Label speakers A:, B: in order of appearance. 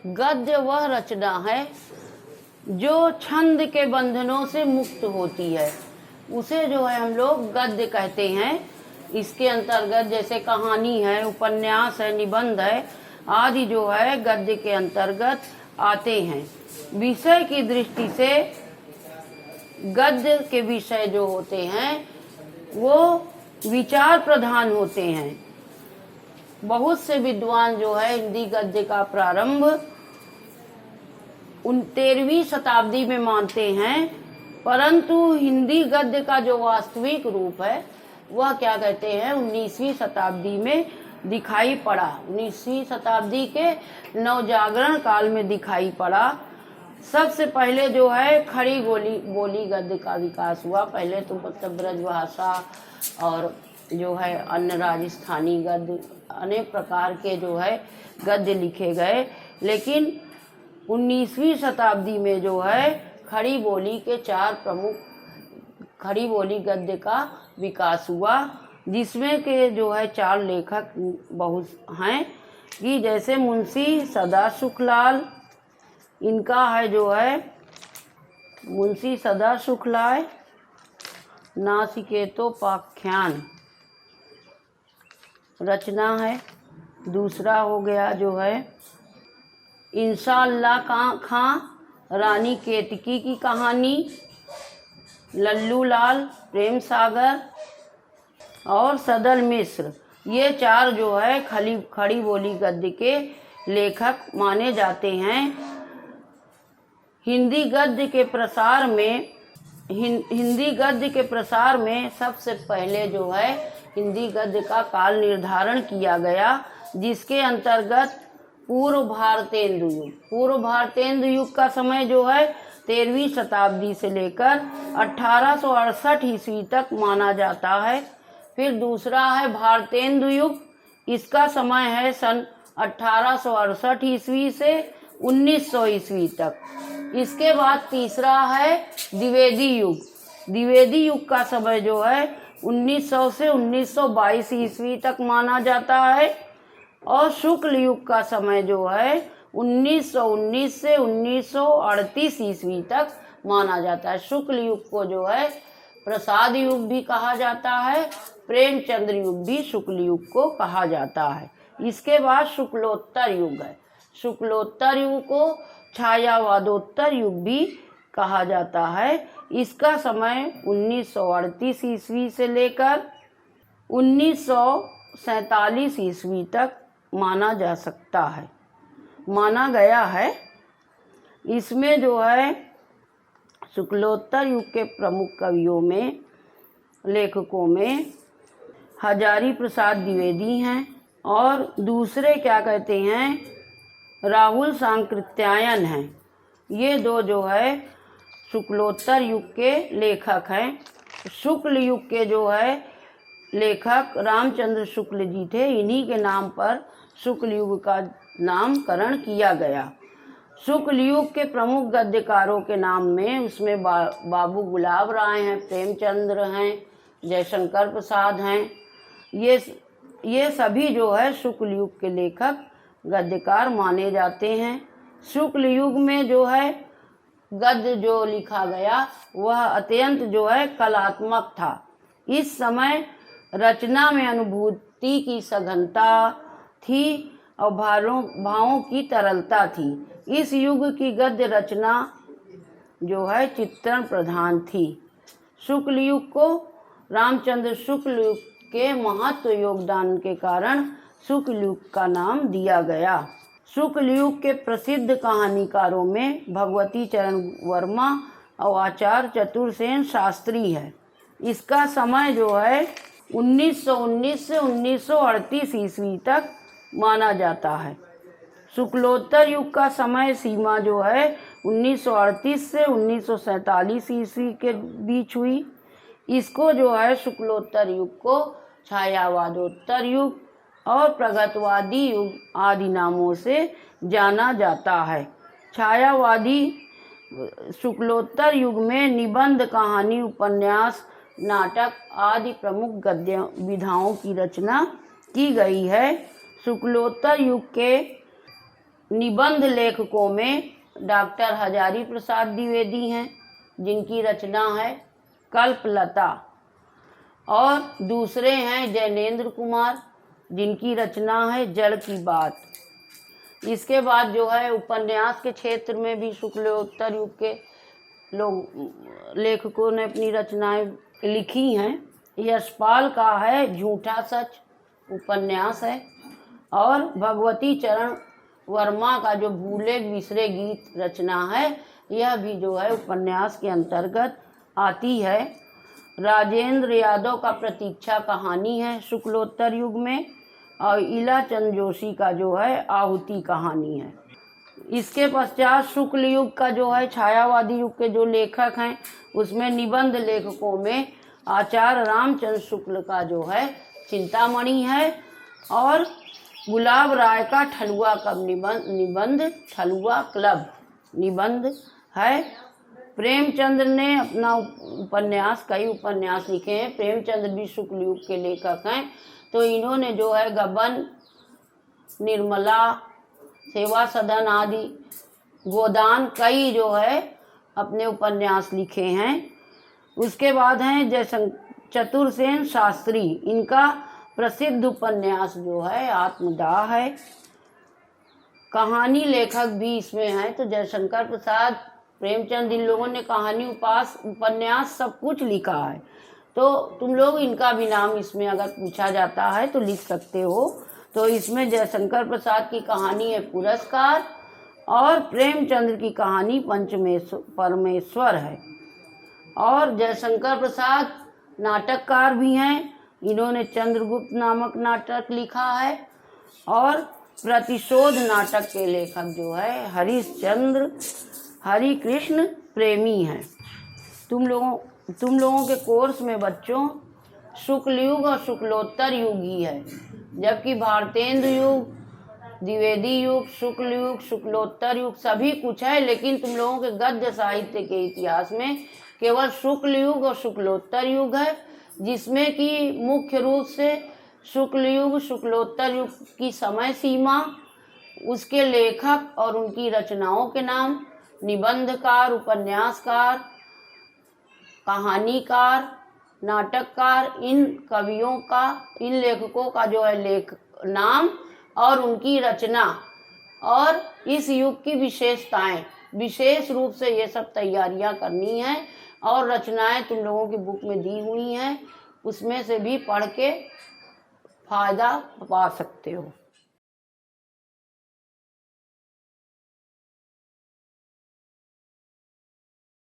A: गद्य वह रचना है जो छंद के बंधनों से मुक्त होती है, उसे जो है हम लोग गद्य कहते हैं। इसके अंतर्गत जैसे कहानी है, उपन्यास है, निबंध है आदि जो है गद्य के अंतर्गत आते हैं। विषय की दृष्टि से गद्य के विषय जो होते हैं वो विचार प्रधान होते हैं। बहुत से विद्वान जो है हिंदी गद्य का प्रारंभ 13वीं शताब्दी में मानते हैं, परंतु हिंदी गद्य का जो वास्तविक रूप है वह क्या कहते हैं 19वीं शताब्दी में दिखाई पड़ा। 19वीं शताब्दी के नवजागरण काल में दिखाई पड़ा। सबसे पहले जो है खड़ी बोली गद्य का विकास हुआ। पहले तो मतलब ब्रजभाषा और जो है अन्य राजस्थानी गद्य, अनेक प्रकार के जो है गद्य लिखे गए, लेकिन 19वीं शताब्दी में जो है खड़ी बोली के 4 प्रमुख खड़ी बोली गद्य का विकास हुआ, जिसमें के जो है 4 लेखक बहुत हैं कि जैसे मुंशी सदा सुखलाल, इनका है जो है मुंशी सदा सुखलाल नासिकेतोपाख्यान रचना है। दूसरा हो गया जो है इंशाअल्लाह खां रानी केतकी की कहानी, लल्लू लाल प्रेम सागर और सदल मिश्र। ये 4 जो है खड़ी बोली गद्य के लेखक माने जाते हैं। हिंदी गद्य के प्रसार में सबसे पहले जो है हिंदी गद्य का काल निर्धारण किया गया, जिसके अंतर्गत पूर्व भारतेंदु युग का समय जो है 13वीं शताब्दी से लेकर 1868 ईस्वी तक माना जाता है। फिर दूसरा है भारतेंदु युग, इसका समय है सन 1868 ईस्वी से 1900 ईस्वी तक। इसके बाद तीसरा है द्विवेदी युग। द्विवेदी युग का समय जो है 1900 से 1922 ईस्वी तक माना जाता है, और शुक्ल युग का समय जो है 1919 से 1938 ईस्वी तक माना जाता है। शुक्ल युग को जो है प्रसाद युग भी कहा जाता है, प्रेमचंद्र युग भी शुक्ल युग को कहा जाता है। इसके बाद शुक्लोत्तर युग है। शुक्लोत्तर युग को छायावादोत्तर युग भी कहा जाता है। इसका समय 1938 ईस्वी से लेकर 1947 ईस्वी तक माना गया है। इसमें जो है शुक्लोत्तर युग के प्रमुख कवियों में, लेखकों में हजारी प्रसाद द्विवेदी हैं, और दूसरे क्या कहते हैं राहुल सांकृत्यायन हैं। ये 2 जो है शुक्लोत्तर युग के लेखक हैं। शुक्ल युग के जो है लेखक रामचंद्र शुक्ल जी थे, इन्हीं के नाम पर शुक्ल युग का नामकरण किया गया। शुक्ल युग के प्रमुख गद्यकारों के नाम में उसमें बाबू गुलाब राय हैं, प्रेमचंद्र हैं, जयशंकर प्रसाद हैं। ये सभी जो है शुक्ल युग के लेखक गद्यकार माने जाते हैं। शुक्ल युग में जो है गद्य जो लिखा गया वह अत्यंत जो है कलात्मक था। इस समय रचना में अनुभूति की सघनता थी और भावों की तरलता थी। इस युग की गद्य रचना जो है चित्रण प्रधान थी। शुक्ल युग को रामचंद्र शुक्ल युग के महत्व योगदान के कारण शुक्ल युग का नाम दिया गया। शुक्ल युग के प्रसिद्ध कहानीकारों में भगवती चरण वर्मा और आचार्य चतुरसेन शास्त्री है। इसका समय जो है 1919 से 1938 ईस्वी तक माना जाता है। शुक्लोत्तर युग का समय सीमा जो है 1938 से 1947 ईस्वी के बीच हुई। इसको जो है शुक्लोत्तर युग को छायावादोत्तर युग और प्रगतवादी युग आदि नामों से जाना जाता है। छायावादी शुक्लोत्तर युग में निबंध, कहानी, उपन्यास, नाटक आदि प्रमुख गद्य विधाओं की रचना की गई है। शुक्लोत्तर युग के निबंध लेखकों में डॉक्टर हजारी प्रसाद द्विवेदी हैं, जिनकी रचना है कल्पलता, और दूसरे हैं जैनेन्द्र कुमार, जिनकी रचना है जड़ की बात। इसके बाद जो है उपन्यास के क्षेत्र में भी शुक्लोत्तर युग के लेखकों ने अपनी रचनाएं लिखी हैं। यशपाल का है झूठा सच उपन्यास है, और भगवती चरण वर्मा का जो भूले बिसरे गीत रचना है, यह भी जो है उपन्यास के अंतर्गत आती है। राजेंद्र यादव का प्रतीक्षा कहानी है शुक्लोत्तर युग में, और इला चंद जोशी का जो है आहुति कहानी है। इसके पश्चात शुक्ल युग का जो है छायावादी युग के जो लेखक हैं, उसमें निबंध लेखकों में आचार्य रामचंद्र शुक्ल का जो है चिंतामणि है, और गुलाब राय का ठलुआ कब निबंध ठलुआ क्लब निबंध है। प्रेमचंद्र ने अपना उपन्यास, कई उपन्यास लिखे हैं। प्रेमचंद्र भी शुक्ल युग के लेखक हैं, तो इन्होंने जो है गबन, निर्मला, सेवा सदन आदि, गोदान, कई जो है अपने उपन्यास लिखे हैं। उसके बाद हैं चतुरसेन शास्त्री, इनका प्रसिद्ध उपन्यास जो है आत्मदाह है। कहानी लेखक भी इसमें हैं, तो जयशंकर प्रसाद, प्रेमचंद, इन लोगों ने कहानी, उपन्यास सब कुछ लिखा है। तो तुम लोग इनका भी नाम इसमें अगर पूछा जाता है तो लिख सकते हो। तो इसमें जयशंकर प्रसाद की कहानी है पुरस्कार, और प्रेमचंद्र की कहानी परमेश्वर है। और जयशंकर प्रसाद नाटककार भी हैं, इन्होंने चंद्रगुप्त नामक नाटक लिखा है, और प्रतिशोध नाटक के लेखक जो है हरिश्चंद्र हरिकृष्ण प्रेमी हैं। तुम लोगों के कोर्स में बच्चों शुक्ल युग और शुक्लोत्तर युग ही है, जबकि भारतेंदु युग, द्विवेदी युग, शुक्ल युग, शुक्लोत्तर युग सभी कुछ है, लेकिन तुम लोगों के गद्य साहित्य के इतिहास में केवल शुक्ल युग और शुक्लोत्तर युग है, जिसमें कि मुख्य रूप से शुक्ल युग शुक्लोत्तर युग की समय सीमा, उसके लेखक और उनकी रचनाओं के नाम, निबंधकार, उपन्यासकार, कहानीकार, नाटककार, इन कवियों का, इन लेखकों का जो है नाम और उनकी रचना, और इस युग की विशेषताएं, विशेष रूप से ये सब तैयारियां करनी है। और रचनाएं तुम लोगों की बुक में दी हुई हैं, उसमें से भी पढ़ के फायदा पा सकते हो।